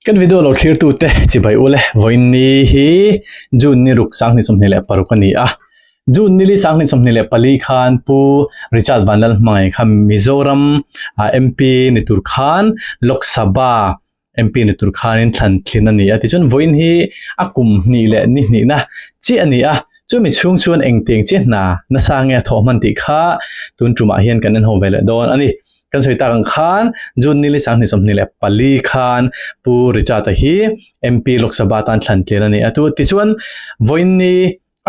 kan video lo clear tu te chi bai ule voin ni hi jun ni ruk sang ni somni le paru kani a jun ni li sang ni somni le pali khan pu Richard Vanlalhmangaiha kham Mizoram MP ni tur khan Lok Sabha MP ni tur khan in than thlin ani a ti chun voin hi akum ni le ni na chi ani a chu mi chung chuan engteng che na sa nge tho man ti kha tun tuma hian kan an ho vele don ani kan soi ta khan jun ni li sang ni somni le pali khan pu richa ta hi MP Lok Sabha tan thlan tlen ani atu ti chuan voin ni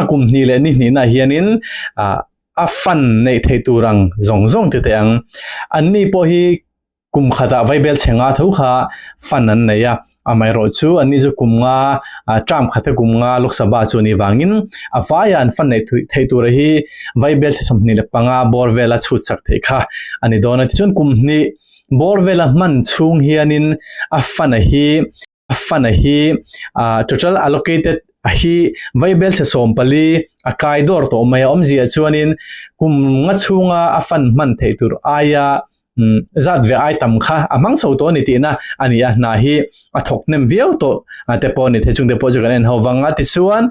akum ni le ni na hianin a fan nei thei turang zong te ang anni po hi kum khata vaibel chenga tho kha fan an nei a amai ro chu ani chu kumnga tram khata kumnga Lok Sabha chu ni wangin afayan fan nei thei tur hi vaibel somni le panga borvela chut sak the kha ani dona ti chun kumni borvela man chung hianin afana hi total allocated hi vaibel se sompali akai dor to mai omzia chuanin kum nga chunga afan man thei tur aya zat ve item kha amang so to ni ti na ani a na hi athok nem viau to te po ni thechung te po ju kan howanga ti chuan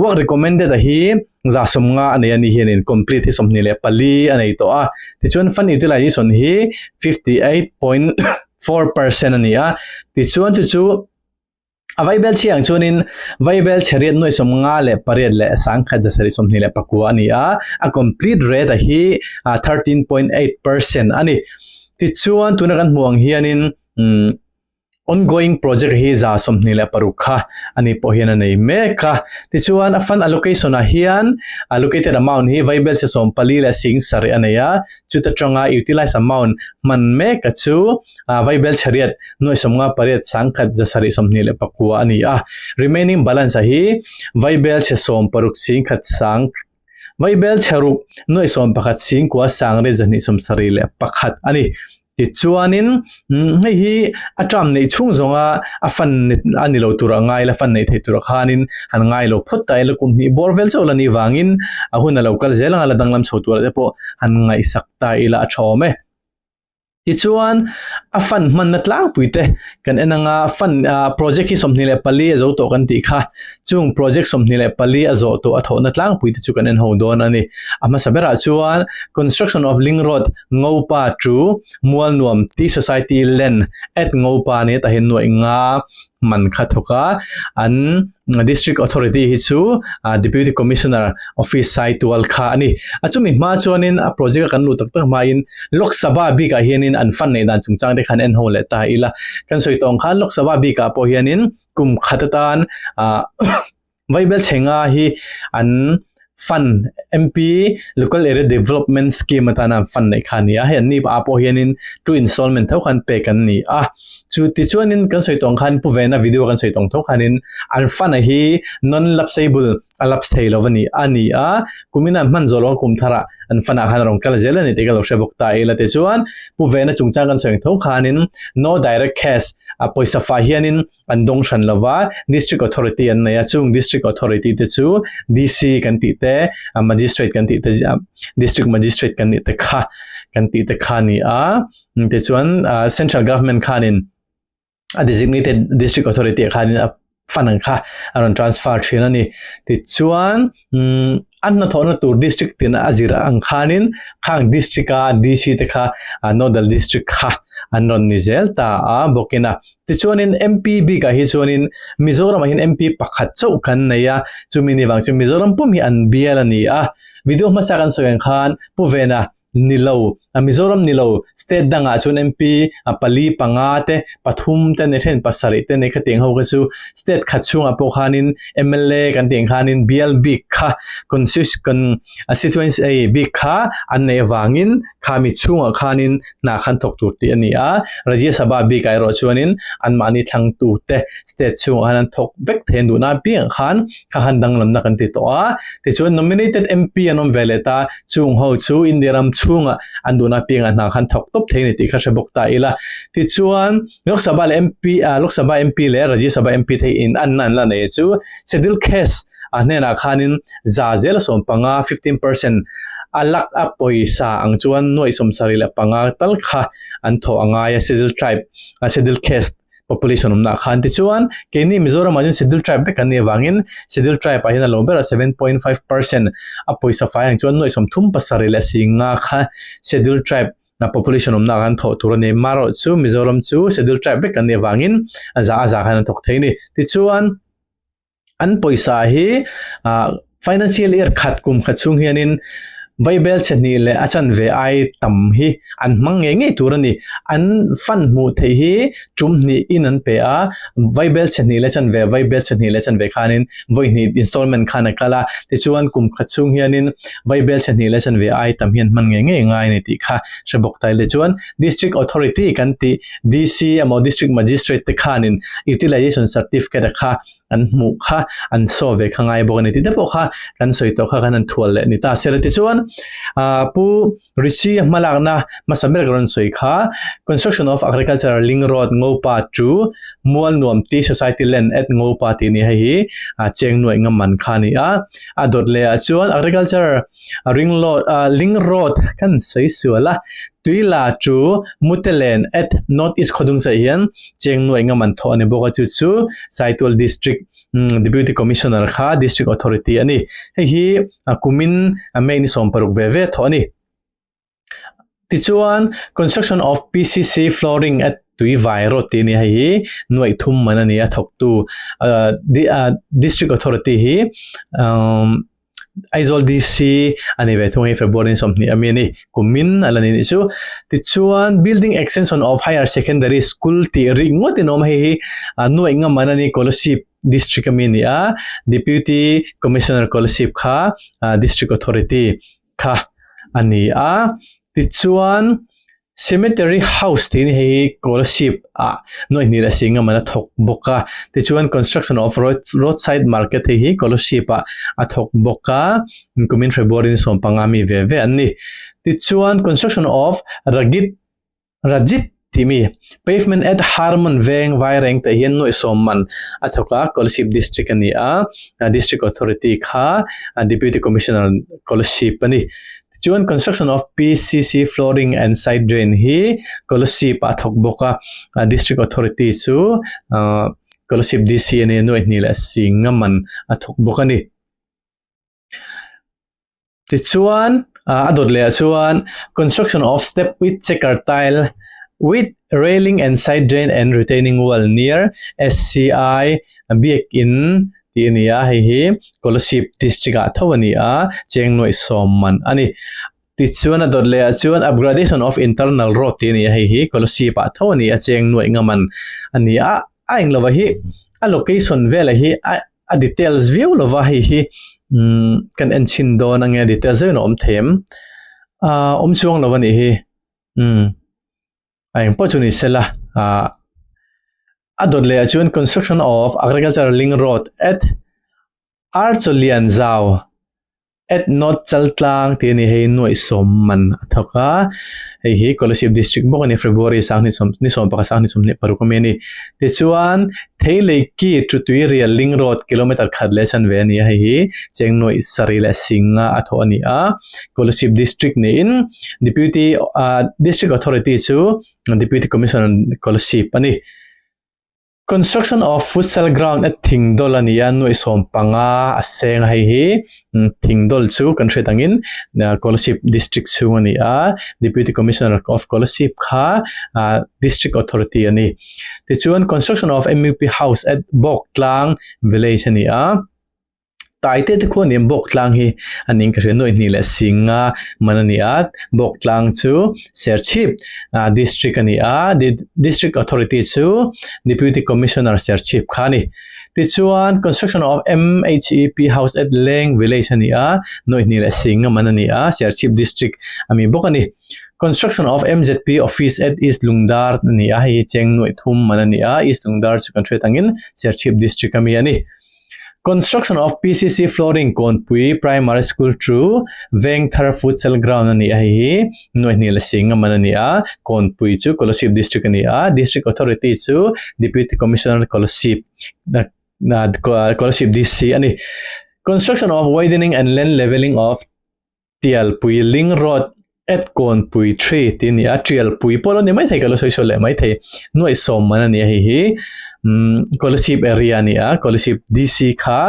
work recommended hi za somnga ani ani hianin complete somni le pali ani to a ti chuan fund utilization hi 58.4% ani a ti chuan chu available chiang chunin vaibel cheriat noi somnga le pariat le sangkha jasari somni le pakua ani a complete rate hi 13.8% ani ti chuan tunakan muang hianin ongoing project hi za somni le parukha ani pohian nei meka ti chuan a fund allocation a hian allocated amount hi vaibel se sompali le sing sari anaya chuta chonga utilize amount man meka chu vaibel chariat noi somnga pariat sangkhat jasari somni le pakua ani remaining balance hi vaibel se som paruk singkhat sang vaibel charuk noi som pakhat sing kwa sangre jani som sari le pakhat ani ti chuanin hi atram nei chung zonga afan ani lo tura ngai la fan nei thei tura khanin han ngai lo phot tai la kumni borvel cholani wangin ahuna local zelang ala danglam chotura depo han ngai sakta ila achome ti chuan afan man natlang puite kan enanga fan project hi somni le pali azo to kan ti kha chung project somni le pali azo to atho natlang puite chu kan en ho don ani ama sabera chuan construction of link road ngopa tru mual nuam ti society len at ngopa ne ta hin noi nga man khathoka an district authority hi chu deputy commissioner office site wal kha ani achumi ma chuanin a project kan lu tak ma in Lok Sabha bi ka hianin an fan nei dan chungchang de khan en ho le ta ila kan soi tong khan Lok Sabha bi ka po hianin kum khatatan vaibel chenga hi an fund MP local area development scheme atana fund nei khania he ni a po hianin to installment thau khan pe kan ni chu ti chuanin kan soi tong khan pu vena video kan soi tong thau khanin an fund hi non lapsable alapsei lovani ani kumina man zolo kum thara an fana khan rong kala zela ni te ga lo shebok ta ila te chuan pu vena chungchang kan soi thau khanin no direct cash poisa fa hianin an dong shan lova district authority an ya chung district authority te chu DC kan ti te magistrate kan ti te district magistrate kan ti te kha ni te chuan central government khanin a designated district authority khanin fanang kha aron transfer thina ni ti chuan an na thona tur district tin azira ang khanin khang district DC te kha nodal district kha anon ni zel ta bokina ti chuanin MPB ka hi chuanin Mizoram hin MP pakhat chau kan neya chumini wang chu Mizoram pumi an bial ani video ma sakan soeng khan puvena nilo Mizoram nilo state danga chun MP pali pangate pathum te ne then pasari te ne khateng ho ka chu state khachunga po khanin MLA kan teng khanin BLB kha constituency a big kha an ne wangin khami chunga khanin na khan thok tur ti ani Rajya Sabha bi kai ro chuanin an mani thang tu te state chunga han thok vek then du na piang khan kha han danglam na kan ti to ti chuan nominated MP anom veleta chung ho chu indiram chunga anduna pinga na khan thok top theini ti kha sebok ta ila ti chuan Lok Sabha MP le Rajya Sabha MP the in annan la nei chu schedule case anena khanin za zel som panga 15% alak apoisa ang chuan noi som sari la panga tal kha an tho anga ya schedule tribe schedule case population na khan ti chuan ke ni Mizoram ajun schedule tribe kan ni wangin schedule tribe a hin lo ber 7.5% a poisa fa ang chuan noi som thum pasari la singa kha schedule tribe na population na kan tho tur ne maro chu Mizoram chu schedule tribe kan ni wangin aza khan thok theini ti chuan an poisa hi financial year khat kum khachung hianin Vaibel chani le achan ve ai tam hi an mangi nge turani an fan mu the hi chumni in an pe a Vaibel chani le chan ve Vaibel chani le chan ve khanin voini installment khana kala ti chuan kum khachung hianin Vaibel chani le chan ve ai tam hian mangi nge ngai ni ti kha shabok tai le chuan district authority kan ti DC amo district magistrate te khanin utilization certificate kha an mu kha an so ve khangai bogani ti depo kha kan soito kha kan an thual le ni ta sel ti chuan pu rishi malakna masamer gron soi kha construction of agricultural ling road ngopa chu mual nuam ti society land at ngopa ti ni hi cheng noi ngaman khani a dot le chuan agriculture ling road kan sei suala tuila chu mutelen at north east khodung sa hian cheng noi ngaman tho ani boka chu saitol district deputy commissioner kha district authority ani hi kumin main som paruk ve ve tho ani tichuan construction of PCC flooring at tui vai ro ti ni hi noi thum manani a thok tu district authority hi Aizol DC ani ve thungai February somni amini kumin alani ni chu tichuan building extension of higher secondary school ti ringot inom hi noi nga manani scholarship district amini deputy commissioner scholarship kha district authority kha ani tichuan cemetery house tin hi scholarship noi ni la singa mana thok boka tichuan construction of roadside market hi scholarship a thok boka kumin February som pangami ve ani tichuan construction of rajit timi pavement at Harmon Veng Vaireng te hian noi somman a thoka scholarship district ani district authority kha deputy commissioner scholarship ani Chuan construction of PCC flooring and side drain hi scholarship athok boka district authority chu scholarship DC ne no ni la singaman athok boka ni tichuan adot le chuan construction of step with checker tile with railing and side drain and retaining wall near SCI biak in tinia hi scholarship district thawani cheng noi somman ani tichuan adot le chuan upgradation of internal road tinia hi scholarship thawani cheng noi ngaman ani aing lova hi allocation vela hi a details view lova hi kan enchin don ange details no them chuang lova ni hi aing pochuni sela adot le chuan construction of agricultural ling road at Archolian Zao at North Chaltlang tini hei noi somman thoka hi scholarship district bo ni February sang ni som pa sang ni som ne paru komeni te chuan theilei ki tutuirial ling road kilometer khadle san ve ni hi cheng noi sarila singa atho ani scholarship district ni in deputy district authority chu deputy commissioner scholarship ani construction of futsal ground at Thingdol ania no isom panga aseng hi Thingdol chu kan thretangin scholarship district chu ania deputy commissioner of scholarship kha district authority ani tichuan construction of MUP house at Boktlang village ania taite te khon em Boktlang hi aning ka no ni la singa mananiat Boktlang chu serchip district ania district authority chu deputy commissioner serchip khani tichuan construction of MHEP house at Leng village ania no ni la singa manania serchip district ami bokani construction of MZP office at East Lungdar ania hi cheng noi thum manania East Lungdar chu kan thretangin serchip district ami ani construction of PCC flooring Konpui primary school through Vengthar futsal ground ani hi no ni la singa manania Konpui chu scholarship district ania district authority chu deputy commissioner scholarship scholarship DC ani construction of widening and land leveling of Tialpui Ling Road at kon pui 3 tin ya trial pui polo ne mai thai kalo soi so le mai thai noi som mana ni hi scholarship area ni a scholarship DC kha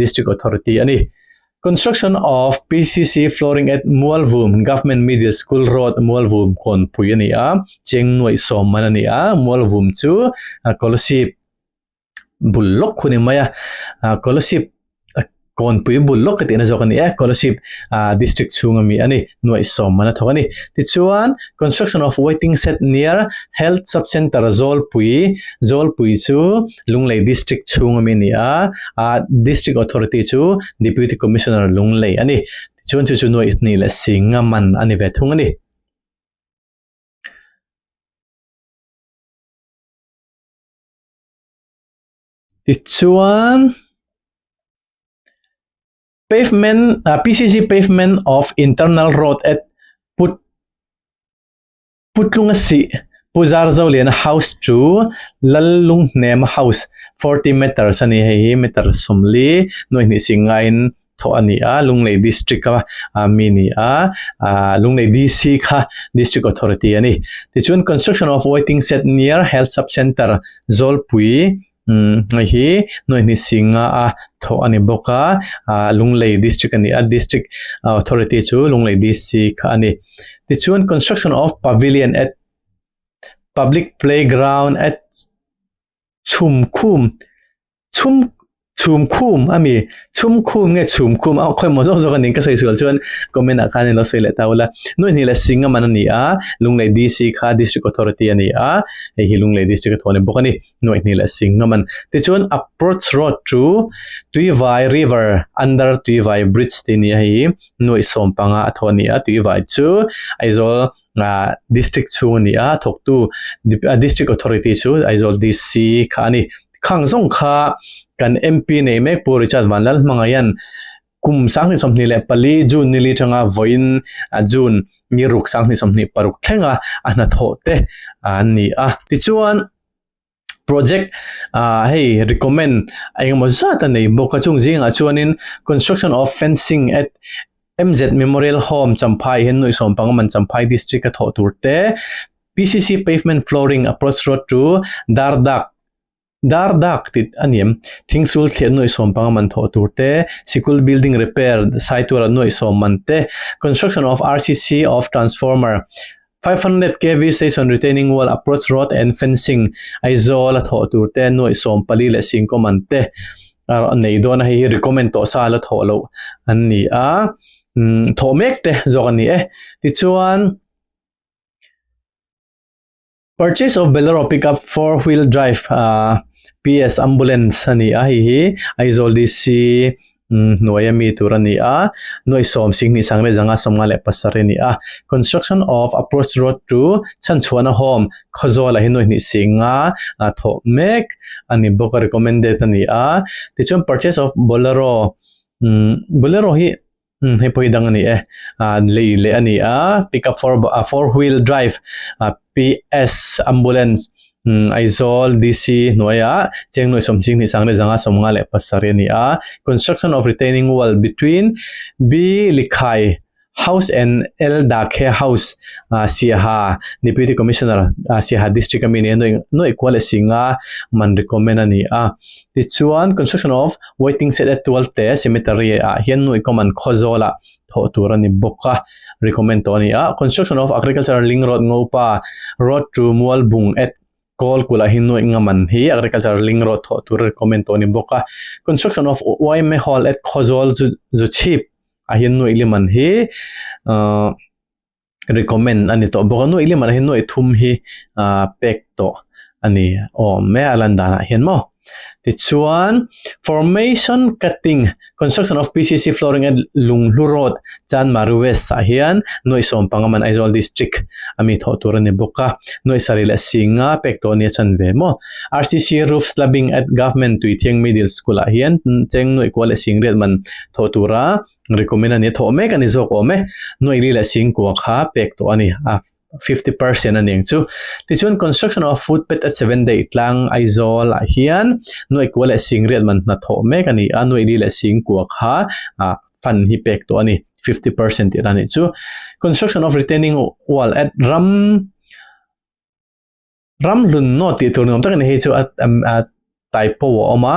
district authority ani construction of PCC flooring at Mualvum Government Middle School Road Mualvum kon pui ani a cheng noi som mana ni a Mualvum chu scholarship bulok khuni maya scholarship kon pui bulok katina jokani scholarship district chunga mi ani noi som mana thokani ti chuan construction of waiting set near health sub center zol pui chu lunglei district chunga mi ni district authority chu deputy commissioner lunglei ani chuan chu noi ni la singa man ani ve thung ani ti chuan pavement PCC pavement of internal road at Putlungasi Puzar Zaulian house to Lalung Nem house 40 meters ani hi meter somli no ni singain tho ani lunglei district ka mini lunglei DC kha district authority ani ti chun construction of waiting set near health sub center Zolpui hi no ni singa tho ani boka lunglei district ani district authority chu lunglei DC kha ani the chuan construction of pavilion at public playground at chumkhum ami chumkhum nge chumkhum khoi mo zo kan ka sai sul chuan comment akan lo sei le taula no ni la singa manani lunglei DC kha district authority ani hi lunglei district thone bokani no ni la singa man te chuan approach road to Tuivai river under Tuivai bridge tin hi no isom panga thoni Tuivai chu aizol district chu ni thok tu district authority chu aizol DC kha ani khangzong kha kan MP nei mek pu Richard Vanlalhmangaiha kum sang ni somni le pali June ni li tanga voin June ni ruk sang ni somni paruk thenga ana thote ani ti chuan project hey recommend ai mo zata nei boka chung jinga chuanin construction of fencing at MZ Memorial Home Champhai hen noi som pangaman Champhai district ka tho turte PCC pavement flooring approach road to Dardak tit aniam thingsul thlen noi som pangaman tho turte school building repair site wala noi som mante construction of RCC of transformer 500 kV station retaining wall approach road and fencing aizol tho turte noi som pali le sing ko mante nei do na hi recommend to sala tho lo ani tho mek te zokani ti chuan purchase of Bolero pickup 4-wheel drive PS ambulance ani hi aizol DC noyami turani noi som singni sangre janga somga le pasare ni construction of approach road to Chanchuana home khozola hi noi ni singa tho mek ani boka recommended ani ti chon purchase of Bolero hi he poidang ani le ani pickup for 4-wheel drive PS ambulance aizol DC noya cheng noi somjing ni sangle janga somnga le pasare ni construction of retaining wall between B Likhai house and L Dakhe house Siha deputy commissioner Siha district amine no equal singa man recommend ani ti chuan construction of waiting set at 12 te cemetery hian no common khozola tho turani boka recommend to ani construction of agricultural link road ngopa road to Mualbung at Kol kula hinno ngaman hi agricultural link road tho tur recommend to ni boka construction of YM hall at Khozol zu chip hinno iliman hi recommend ani to boka no iliman hinno thum hi pek to ani me alanda hian mo ti chuan formation cutting construction of PCC flooring at Lunglu road Chan Maru West hian noi som pangaman aizol district ami tho turani boka noi sarila singa pekto ni chan ve mo RCC roof slabbing at government Tuithiang middle school hian cheng noi kwal singret man tho tura recommend ani tho mek ani zo ko me noi lila sing ko kha pekto ani 50% aning chu tichun construction of footpath at 7 day tlang aizol hian no equal singriat man na tho mek ani anoi li la sing ko kha fund hi pek to ani 50% ti rani chu construction of retaining wall at ramlun no ti tur ngam takin he chu at typo oma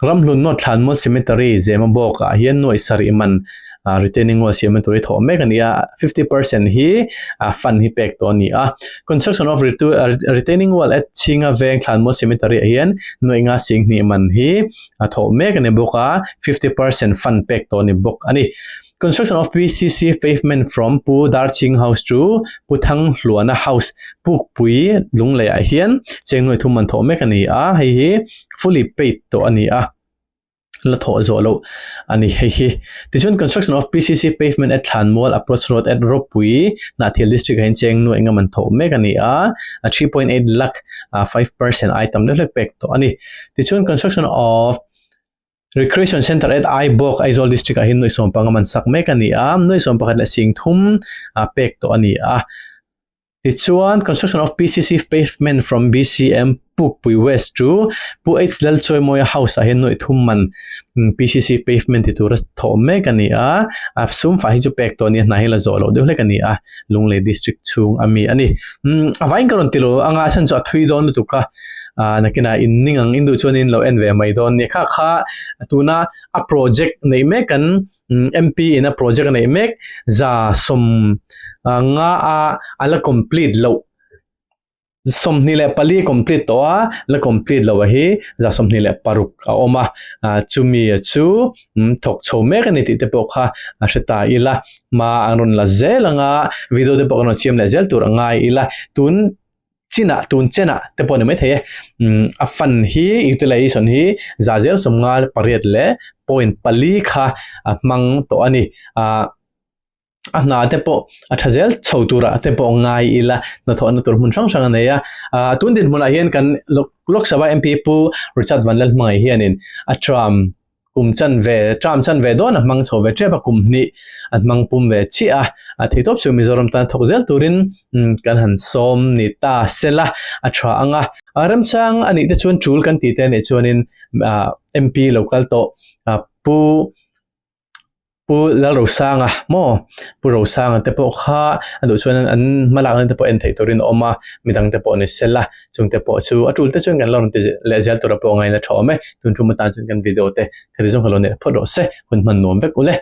ramlun no thlanmo cemetery zema boka hian noi sari man retaining wall cemetery tho mekania 50% hi fund hi pek to ni construction of retaining wall at chinga veng thlanmo cemetery hian noi nga sing ni man hi tho mekane boka 50% fund pek to ni bok ani construction of PCC pavement from Pu Darching House to Pu Thang Hluana House Puk Pui Lunglei hian chengnoi thum man tho mekani hi fully paid to ani la tho zolo ani hi tichun construction of PCC pavement at Thanmol approach road at Ropui na thil district hin chengnoi nga man tho mekani 3.8 lakh 5% item le pek to ani tichun construction of recreation center at Ibok Aizol district ahin noi som pangaman sak mekani noi som pakhat la sing thum pek to ani tichuan construction of PCC pavement from BCM Puk Pui West to Pu H Lal Choi Moya House ahin noi thum man PCC pavement ti tur tho mekani sum fa hi chu pek to ni na hila zolo de lekani Lunglei district chung ami ani avain karon tilo anga san chu thui don tu ka nakina inning ang indu chuanin lo enve mai don ni kha tuna a project nei mekan MP in a project nei mek za som nga ala complete lo som ni le pali complete to la complete lo hi za som ni le paruk oma chumi chu thok chho mekani ti te pokha asheta ila ma anron la zelanga video de pokno chiam le zel tur ngai ila tun chena te pone me the a fan hi utilization hi zazel somngal pariat le point pali kha mang to ani na te po athazel choutura te po ngai ila na thona tur mun sang sang neya tun din mula hian kan lok sabha MP pu Richard Vanlalhmangaiha hianin atram kumchan ve don mang chho ve trepa kumni mang pum ve chi theitop chu Mizoram tan thokzel turin kan han som ni ta sela athra anga ramchang ani te chuan chul kan ti te ne chuanin MP local to pu la rosanga pu rosanga te po kha adu chuan an malak te po en thei turin oma midang te po ne sela chung te po chu atul te chuan kan lon te le zel tura po ngai na thome tun thum tan chun kan video te khari jong halone photo se hun man nom vek ule